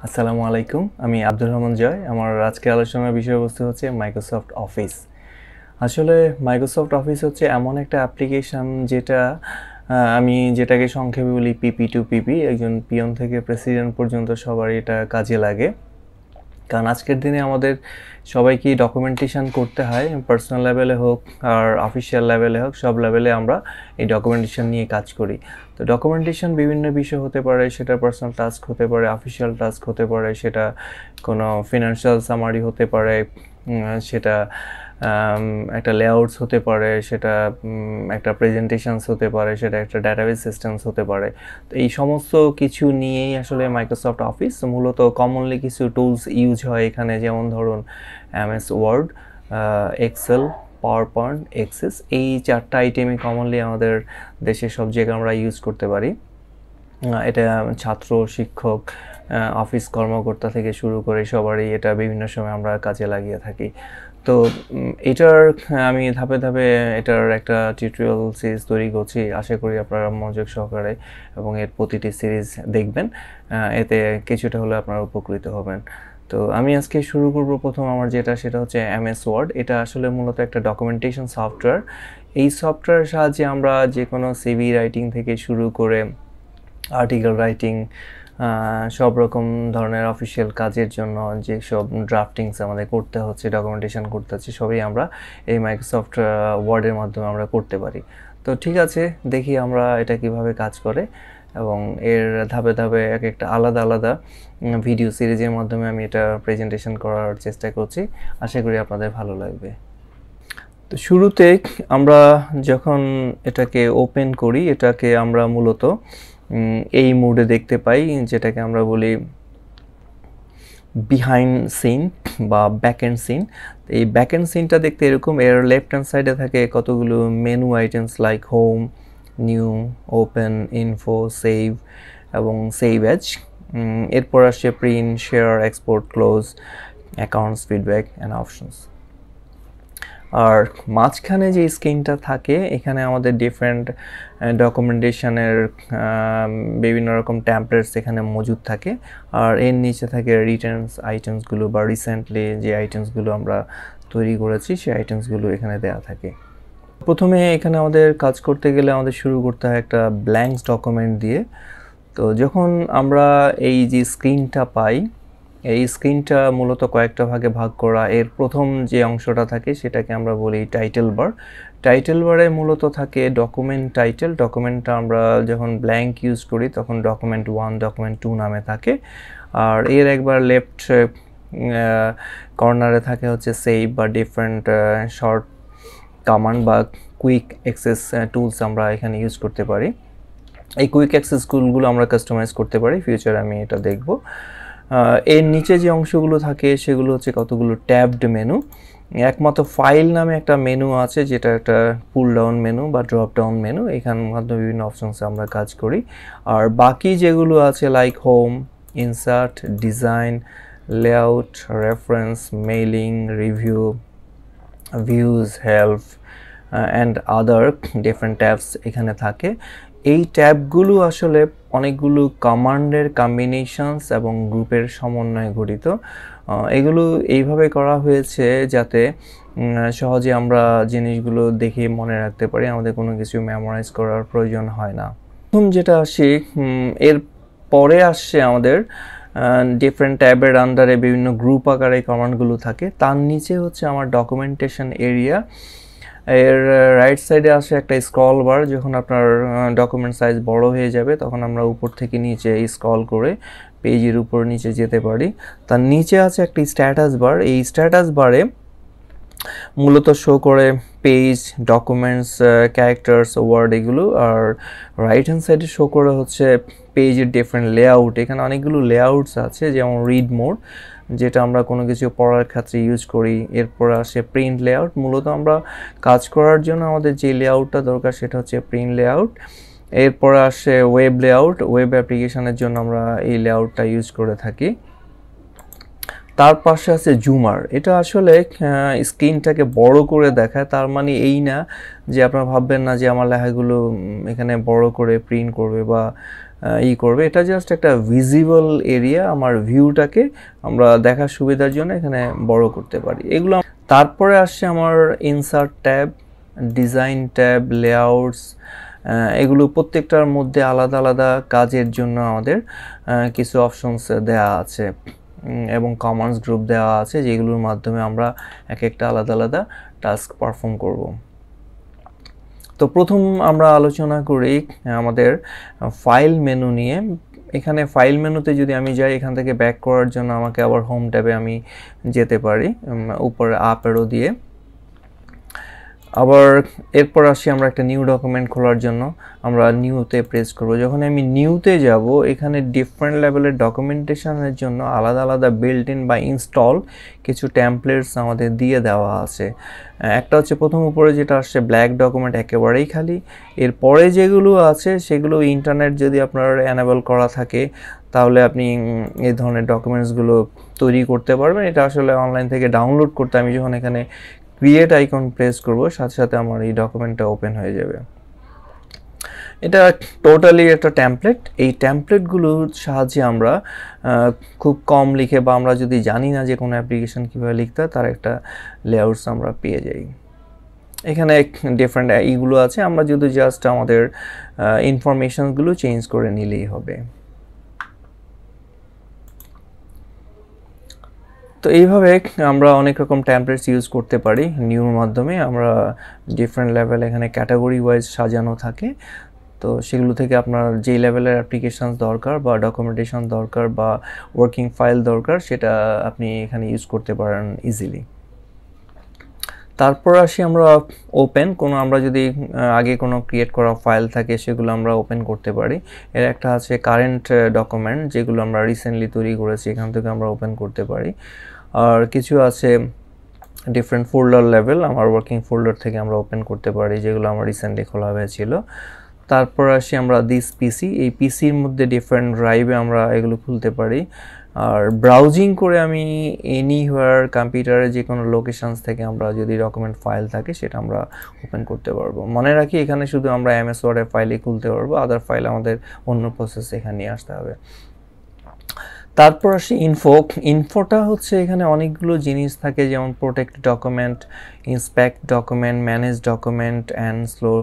আসসালামু আলাইকুম। আমি আব্দুর রহমান জয়। আমার আজকের আলোচনার বিষয়বস্তু হচ্ছে মাইক্রোসফট অফিস। আসলে মাইক্রোসফট অফিস হচ্ছে এমন একটা অ্যাপ্লিকেশন যেটা আমি যেটাকে সংক্ষেপে বলি পিপি টু পিপি। একজন পিয়ন থেকে প্রেসিডেন্ট পর্যন্ত সবারই এটা কাজে লাগে। কারণ আজকের দিনে আমাদের সবাইকেই ডকুমেন্টেশন করতে হয়, পার্সোনাল লেভেলে হোক আর অফিসিয়াল লেভেলে হোক, সব লেভেলে আমরা এই ডকুমেন্টেশন নিয়ে কাজ করি। তো ডকুমেন্টেশন বিভিন্ন বিষয় হতে পারে, সেটা পার্সোনাল টাস্ক হতে পারে, অফিসিয়াল টাস্ক হতে পারে, সেটা কোনো ফিনান্সিয়াল সামারি হতে পারে, সেটা একটা লেআউটস হতে পারে, সেটা একটা প্রেজেন্টেশনস হতে পারে, সেটা একটা ডাটাবেস সিস্টেমস হতে পারে। তো এই সমস্ত কিছু নিয়েই আসলে মাইক্রোসফট অফিস মূলত কমনলি কিছু টুলস ইউজ হয় এখানে, যেমন ধরুন MS word, excel, PowerPoint, access. এই চারটা আইটেমই কমনলি আমাদের দেশের সব জায়গায় আমরা ইউজ করতে পারি। এটা ছাত্র, শিক্ষক, অফিস কর্মকর্তা থেকে শুরু করে সবারই এটা বিভিন্ন সময় আমরা কাজে লাগিয়ে থাকি। তো এটার আমি ধাপে ধাপে এটার একটা টিউটোরিয়াল সিরিজ তৈরি করছি। আশা করি আপনারা মনোযোগ সহকারে এবং এর প্রতিটি সিরিজ দেখবেন, এতে কিছুটা হলে আপনারা উপকৃত হবেন। তো আমি আজকে শুরু করব প্রথম আমার সেটা হচ্ছে এমএস ওয়ার্ড। এটা আসলে মূলত একটা ডকুমেন্টেশন সফটওয়্যার। এই সফটওয়্যারের সাহায্যে আমরা যে কোনো সিভি রাইটিং থেকে শুরু করে আর্টিকেল রাইটিং, সব রকম ধরনের অফিসিয়াল কাজের জন্য যেসব ড্রাফটিংস আমাদের করতে হচ্ছে, ডকুমেন্টেশন করতে হচ্ছে, সবই আমরা এই মাইক্রোসফট ওয়ার্ডের মাধ্যমে আমরা করতে পারি। তো ঠিক আছে, দেখি আমরা এটা কিভাবে কাজ করে এবং এর ধাপে ধাপে এক একটা আলাদা আলাদা ভিডিও সিরিজের মাধ্যমে আমি এটা প্রেজেন্টেশন করার চেষ্টা করছি। আশা করি আপনাদের ভালো লাগবে। তো শুরুতে আমরা যখন এটাকে ওপেন করি, এটাকে আমরা মূলত এই মোডে দেখতে পাই, যেটাকে আমরা বলি বিহাইন্ড সিন বা ব্যাক এন্ড সিন। এই ব্যাক এন্ড সিনটা দেখতে এরকম। এর লেফট হ্যান্ড সাইডে থাকে কতগুলো menu items like home, new, open, info, save এবং সেভ এজ। এরপর আসছে print, share, export, close, accounts, feedback and options. আর মাঝখানে যে স্ক্রিনটা থাকে, এখানে আমাদের ডিফারেন্ট ডকুমেন্টেশনের বিভিন্ন রকম ট্যাম্পলেটস এখানে মজুদ থাকে। আর এর নিচে থাকে রিটার্নস আইটেমসগুলো বা রিসেন্টলি যে আইটেমসগুলো আমরা তৈরি করেছি সেই আইটেমসগুলো এখানে দেওয়া থাকে। প্রথমে এখানে আমাদের কাজ করতে গেলে আমাদের শুরু করতে হয় একটা ব্ল্যাঙ্কস ডকুমেন্ট দিয়ে। তো যখন আমরা এই যে স্ক্রিনটা পাই, এই স্ক্রিনটা মূলত কয়েকটা ভাগে ভাগ করা। এর প্রথম যে অংশটা থাকে সেটাকে আমরা বলি টাইটেল বার। টাইটেল বারে মূলত থাকে ডকুমেন্ট টাইটেল। ডকুমেন্টটা আমরা যখন ব্ল্যাঙ্ক ইউজ করি তখন ডকুমেন্ট 1, ডকুমেন্ট 2 নামে থাকে। আর এর একবার লেফট কর্নারে থাকে হচ্ছে সেভ বা ডিফারেন্ট শর্ট কমান্ড বা কুইক অ্যাক্সেস টুলস আমরা এখানে ইউজ করতে পারি। এই কুইক অ্যাক্সেস টুলগুলো আমরা কাস্টমাইজ করতে পারি, ফিউচারে আমি এটা দেখব। এর নিচে যে অংশগুলো থাকে সেগুলো হচ্ছে কতগুলো ট্যাবড মেনু। একমাত্র ফাইল নামে একটা মেনু আছে, যেটা একটা পুল ডাউন মেনু বা ড্রপ ডাউন মেনু। এখানের মাধ্যমে বিভিন্ন অপশনসে আমরা কাজ করি। আর বাকি যেগুলো আছে like home, insert, design, layout, reference, mailing, review, views, help and other different tabs এখানে থাকে। এই ট্যাবগুলো আসলে অনেকগুলো কমান্ডের কম্বিনেশনস এবং গ্রুপের সমন্বয়ে গঠিত। এগুলো এইভাবে করা হয়েছে যাতে সহজে আমরা জিনিসগুলো দেখে মনে রাখতে পারি, আমাদের কোনো কিছু মেমোরাইজ করার প্রয়োজন হয় না। প্রথম যেটা আসি, এর পরে আসছে আমাদের ডিফারেন্ট ট্যাবের আন্ডারে বিভিন্ন গ্রুপ আকারে কমান্ডগুলো থাকে। তার নিচে হচ্ছে আমার ডকুমেন্টেশন এরিয়া। এর রাইট সাইডে আসে একটা স্ক্রল বার। যখন আপনার ডকুমেন্ট সাইজ বড় হয়ে যাবে তখন আমরা উপর থেকে নিচে স্ক্রল করে পেজের উপর নিচে যেতে পারি। তার নিচে আছে একটা স্ট্যাটাস বার। এই স্ট্যাটাস বারে মূলত শো করে পেজ, ডকুমেন্টস, ক্যারেক্টার্স, ওয়ার্ড এগুলো। আর রাইট হ্যান্ড সাইডে শো করে হচ্ছে পেজের ডিফারেন্ট লেআউট। এখানে অনেকগুলো লেআউটস আছে, যেমন রিড মোড, যেটা আমরা কোনো কিছু পড়ার ক্ষেত্রে ইউজ করি। এরপর আসে প্রিন্ট লেআউট। মূলত আমরা কাজ করার জন্য আমাদের যে লেআউটটা দরকার সেটা হচ্ছে প্রিন্ট লেআউট। এরপর আসে ওয়েব লেআউট। ওয়েব অ্যাপ্লিকেশনের জন্য আমরা এই লেআউটটা ইউজ করে থাকি। তার পাশে আছে জুমার। এটা আসলে স্ক্রিনটাকে বড় করে দেখায়, তার মানে এই না যে আপনারা ভাববেন না যে আমার লেখাগুলো এখানে বড় করে প্রিন্ট করবে বা করবে। এটা জাস্ট একটা ভিজিবল এরিয়া, আমার ভিউটাকে আমরা দেখার সুবিধার জন্য এখানে বড় করতে পারি এগুলো। তারপরে আসছে আমার insert tab, design tab, layouts. এগুলো প্রত্যেকটার মধ্যে আলাদা আলাদা কাজের জন্য আমাদের কিছু অপশনস দেওয়া আছে এবং কমান্ডস গ্রুপ দেওয়া আছে, যেগুলোর মাধ্যমে আমরা এক একটা আলাদা আলাদা টাস্ক পারফর্ম করব। তো প্রথম আমরা আলোচনা করি আমাদের ফাইল মেনু নিয়ে। এখানে ফাইল মেনুতে যদি আমি যাই, এখান থেকে ব্যাক করার জন্য আমাকে আবার হোম ট্যাবে আমি যেতে পারি উপরে আপ অ্যারো দিয়ে। আবার এরপর আসি আমরা একটা নিউ ডকুমেন্ট খোলার জন্য, আমরা নিউতে প্রেস করব। যখন আমি নিউতে যাব, এখানে ডিফারেন্ট লেভেলের ডকুমেন্টেশনের জন্য আলাদা আলাদা বিল্ট ইন বা ইনস্টল কিছু টেমপ্লেটস আমাদের দিয়ে দেওয়া আছে। একটা হচ্ছে প্রথম উপরে যেটা আসছে ব্ল্যাক ডকুমেন্ট, একেবারেই খালি। এরপরে যেগুলো আছে সেগুলো ইন্টারনেট যদি আপনার অ্যানেবল করা থাকে তাহলে আপনি এই ধরনের ডকুমেন্টসগুলো তৈরি করতে পারবেন। এটা আসলে অনলাইন থেকে ডাউনলোড করতে আমি যখন এখানে ক্রিয়েট আইকন প্রেস করব, সাথে সাথে আমার এই ডকুমেন্টটা ওপেন হয়ে যাবে। এটা টোটালি একটা টেমপ্লেট। এই টেমপ্লেটগুলোর সাহায্যে আমরা খুব কম লিখে বা আমরা যদি জানি না যে কোনো অ্যাপ্লিকেশন কীভাবে লিখতে হয়, তার একটা লেআউটস আমরা পেয়ে যাই। এখানে ডিফারেন্ট এইগুলো আছে, আমরা যদি জাস্ট আমাদের ইনফরমেশনগুলো চেঞ্জ করে নিলেই হবে। তো এইভাবে আমরা অনেক রকম টেমপ্লেটস ইউজ করতে পারি। নিউর মাধ্যমে আমরা ডিফারেন্ট লেভেল এখানে ক্যাটাগরি ওয়াইজ সাজানো থাকে, তো সেগুলো থেকে আপনার যেই লেভেলের অ্যাপ্লিকেশন দরকার বা ডকুমেন্টেশন দরকার বা ওয়ার্কিং ফাইল দরকার, সেটা আপনি এখানে ইউজ করতে পারেন ইজিলি। তারপর আসি আমরা ওপেন। আমরা যদি আগে কোনো ক্রিয়েট করা ফাইল থাকে সেগুলো আমরা ওপেন করতে পারি। এর একটা আছে কারেন্ট ডকুমেন্ট, যেগুলো আমরা রিসেন্টলি তৈরি করেছি, এখান থেকে আমরা ওপেন করতে পারি। আর কিছু আছে ডিফারেন্ট ফোল্ডার লেভেল, আমার ওয়ার্কিং ফোল্ডার থেকে আমরা ওপেন করতে পারি, যেগুলো আমার রিসেন্টলি খোলা হয়েছিল। তারপর আসি আমরা দিস পিসি। এই পিসির মধ্যে ডিফারেন্ট ড্রাইভে আমরা এগুলো খুলতে পারি। আর ব্রাউজিং করে আমি এনিহোয়ার কম্পিউটারে যে কোনো লোকেশনস থেকে আমরা যদি ডকুমেন্ট ফাইল থাকে সেটা আমরা ওপেন করতে পারবো। মনে রাখি এখানে শুধু আমরা এমএস ওয়ার্ডের ফাইলই খুলতে পারবো, আদার ফাইল আমাদের অন্য প্রসেস এখানে নিয়ে আসতে হবে। তারপর আসি ইনফোটা হচ্ছে এখানে অনেকগুলো জিনিস থাকে, যেমন protect document, inspect document, manage document and slow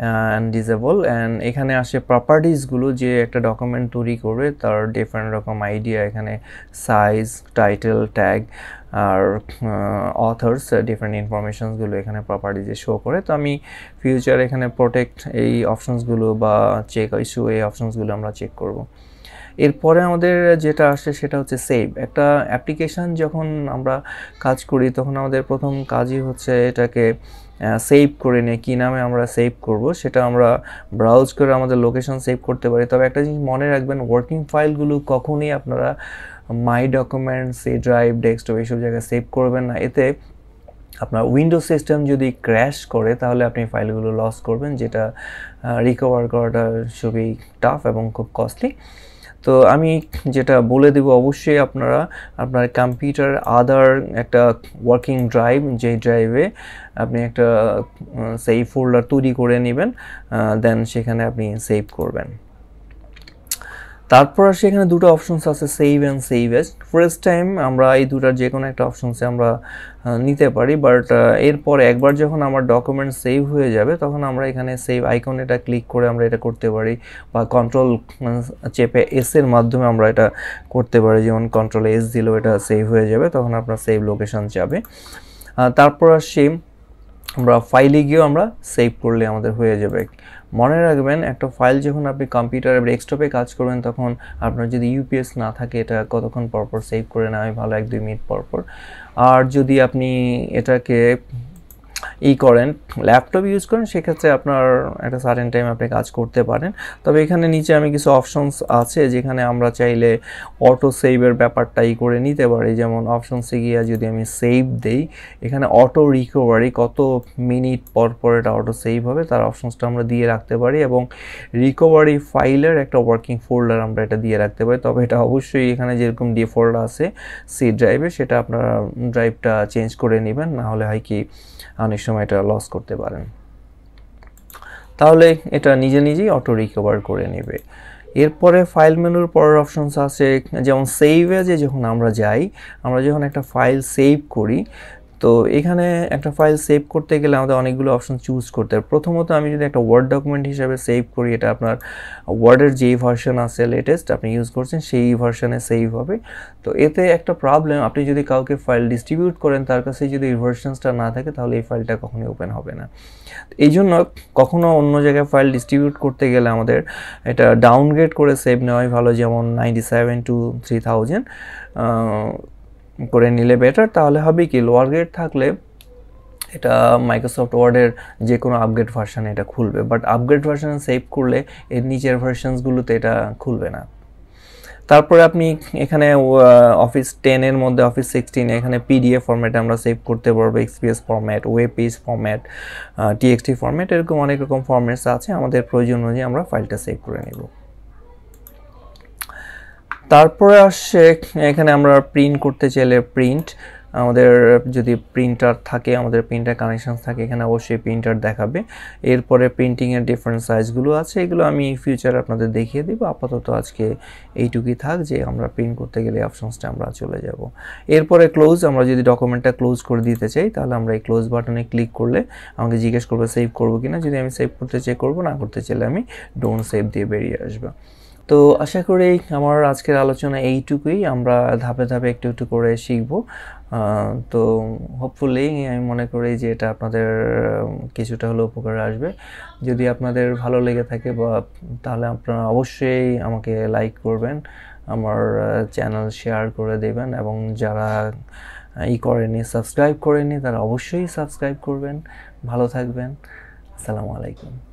and disable. And এখানে আসে প্রপার্টিসগুলো, যে একটা ডকুমেন্ট তৈরি করবে তার ডিফারেন্ট রকম আইডিয়া, এখানে সাইজ, টাইটেল, ট্যাগ আর অথর্স, ডিফারেন্ট ইনফরমেশনসগুলো এখানে প্রপার্টিজে শো করে। তো আমি ফিউচার এখানে প্রোটেক্ট এই অপশনসগুলো বা চেক ইস্যু এই অপশনসগুলো আমরা চেক করব। এরপরে আমাদের যেটা আসে সেটা হচ্ছে সেভ। একটা অ্যাপ্লিকেশান যখন আমরা কাজ করি তখন আমাদের প্রথম কাজই হচ্ছে এটাকে সেভ করে নিয়ে, কী নামে আমরা সেভ করব সেটা আমরা ব্রাউজ করে আমাদের লোকেশন সেভ করতে পারি। তবে একটা জিনিস মনে রাখবেন, ওয়ার্কিং ফাইলগুলো কখনই আপনারা my documents, C drive, desktop এইসব জায়গায় সেভ করবেন না। এতে আপনার উইন্ডোজ সিস্টেম যদি ক্র্যাশ করে তাহলে আপনি ফাইলগুলো লস করবেন, যেটা রিকভার করাটা খুবই টাফ এবং খুব কস্টলি। তো আমি যেটা বলে দেব, অবশ্যই আপনারা আপনার কম্পিউটার আদার একটা ওয়ার্কিং ড্রাইভ, যে ড্রাইভে আপনি একটা সেভ ফোল্ডার তৈরি করে নেবেন, দেন সেখানে আপনি সেভ করবেন। তারপর আসে এখানে দুটো অপশনস আছে, save and save age. First time আমরা এই দুটার যে কোনো একটা অপশনসে আমরা নিতে পারি, বাট এরপর একবার যখন আমার ডকুমেন্ট সেভ হয়ে যাবে তখন আমরা এখানে সেভ আইকন এটা ক্লিক করে আমরা এটা করতে পারি, বা কন্ট্রোল চেপে এসের মাধ্যমে আমরা এটা করতে পারি। যেমন কন্ট্রোল এস দিলেও এটা সেভ হয়ে যাবে, তখন আপনার সেভ লোকেশন যাবে। তারপর আসি আমরা ফাইলে গিয়েও আমরা সেভ করলে আমাদের হয়ে যাবে। মনে রাখবেন, একটা ফাইল যখন আপনি কম্পিউটারে ডেস্কটপে কাজ করবেন তখন আপনার যদি ইউপিএস না থাকে এটা কতক্ষণ পরপর সেভ করে নেওয়া হয় ভালো, 1-2 মিনিট পরপর। আর যদি আপনি এটাকে করেন, ল্যাপটপ ইউজ করেন, সেক্ষেত্রে আপনার একটা সার্টেন টাইম আপনি কাজ করতে পারেন। তবে এখানে নিচে আমি কিছু অপশনস আছে যেখানে আমরা চাইলে অটো সেভের ব্যাপারটা করে নিতে পারি। যেমন অপশনসে গিয়ে যদি আমি সেভ দেই, এখানে অটো রিকভারি কত মিনিট পর পর এটা অটো সেভ হবে তার অপশনসটা আমরা দিয়ে রাখতে পারি, এবং রিকভারি ফাইলের একটা ওয়ার্কিং ফোল্ডার আমরা এটা দিয়ে রাখতে পারি। তবে এটা অবশ্যই এখানে যেরকম ডিফল্ট আছে সি ড্রাইভে, সেটা আপনারা ড্রাইভটা চেঞ্জ করে নেবেন, না হলে হয় কি অনেক সময় এটা লস করতে পারেন। তাহলে এটা নিজে নিজেই অটো রিকভার করে নেবে। এরপরে ফাইল মেনুর পরের অপশনস আছে যেমন সেভ এজে যখন আমরা যাই, আমরা যখন একটা ফাইল সেভ করি, তো এখানে একটা ফাইল সেভ করতে গেলে আমাদের অনেকগুলো অপশন চুজ করতে হবে। প্রথমত আমি যদি একটা ওয়ার্ড ডকুমেন্ট হিসেবে সেভ করি, এটা আপনার ওয়ার্ডের যেই ভার্সন আছে লেটেস্ট আপনি ইউজ করছেন সেই ভার্সনে সেভ হবে। তো এতে একটা প্রবলেম, আপনি যদি কাউকে ফাইল ডিস্ট্রিবিউট করেন তার কাছে যদি এই ভার্সনসটা না থাকে তাহলে এই ফাইলটা কখনোই ওপেন হবে না। এই জন্য কখনো অন্য জায়গায় ফাইল ডিস্ট্রিবিউট করতে গেলে আমাদের এটা ডাউনগ্রেড করে সেভ নেওয়াই ভালো, যেমন 97 to 3000 করে নিলে বেটার। তাহলে হবে কি, লোয়ার গ্রেড থাকলে এটা মাইক্রোসফট ওয়ার্ডের যে কোনো আপগ্রেড ভার্সানে এটা খুলবে, বাট আপগ্রেড ভার্সানে সেভ করলে এর নিচের ভার্সানসগুলোতে এটা খুলবে না। তারপরে আপনি এখানে অফিস 10-এর মধ্যে অফিস 16 এখানে পিডিএফ ফরম্যাটে আমরা সেভ করতে পারবো, XPS format, web page format, TXT format, এরকম অনেক রকম ফরম্যাটস আছে। আমাদের প্রয়োজন অনুযায়ী আমরা ফাইলটা সেভ করে নেব। তারপরে আসছে এখানে আমরা প্রিন্ট করতে চাইলে প্রিন্ট, আমাদের যদি প্রিন্টার থাকে, আমাদের প্রিন্টার কানেকশান থাকে, এখানে অবশ্যই প্রিন্টার দেখাবে। এরপরে প্রিন্টিংয়ের ডিফারেন্ট সাইজগুলো আছে, এগুলো আমি ফিউচার আপনাদের দেখিয়ে দিব। আপাতত আজকে এইটুকুই থাক যে আমরা প্রিন্ট করতে গেলে অপশনসটা আমরা চলে যাব। এরপরে ক্লোজ, আমরা যদি ডকুমেন্টটা ক্লোজ করে দিতে চাই তাহলে আমরা এই ক্লোজ বাটনে ক্লিক করলে আমাকে জিজ্ঞেস করবে সেভ করবো কিনা। যদি আমি সেভ করতে চাই করবো, না করতে চাইলে আমি ডোন্ট সেভ দিয়ে বেরিয়ে আসবো। তো আশা করি আমার আজকের আলোচনা এইটুকুই, আমরা ধাপে ধাপে একটু একটু করে শিখব। তো হোপফুলি আমি মনে করি যে এটা আপনাদের কিছুটা হলেও উপকারে আসবে। যদি আপনাদের ভালো লেগে থাকে তাহলে আপনারা অবশ্যই আমাকে লাইক করবেন, আমার চ্যানেল শেয়ার করে দেবেন, এবং যারা করেনি, সাবস্ক্রাইব করেনি, তারা অবশ্যই সাবস্ক্রাইব করবেন। ভালো থাকবেন। আসসালামু আলাইকুম।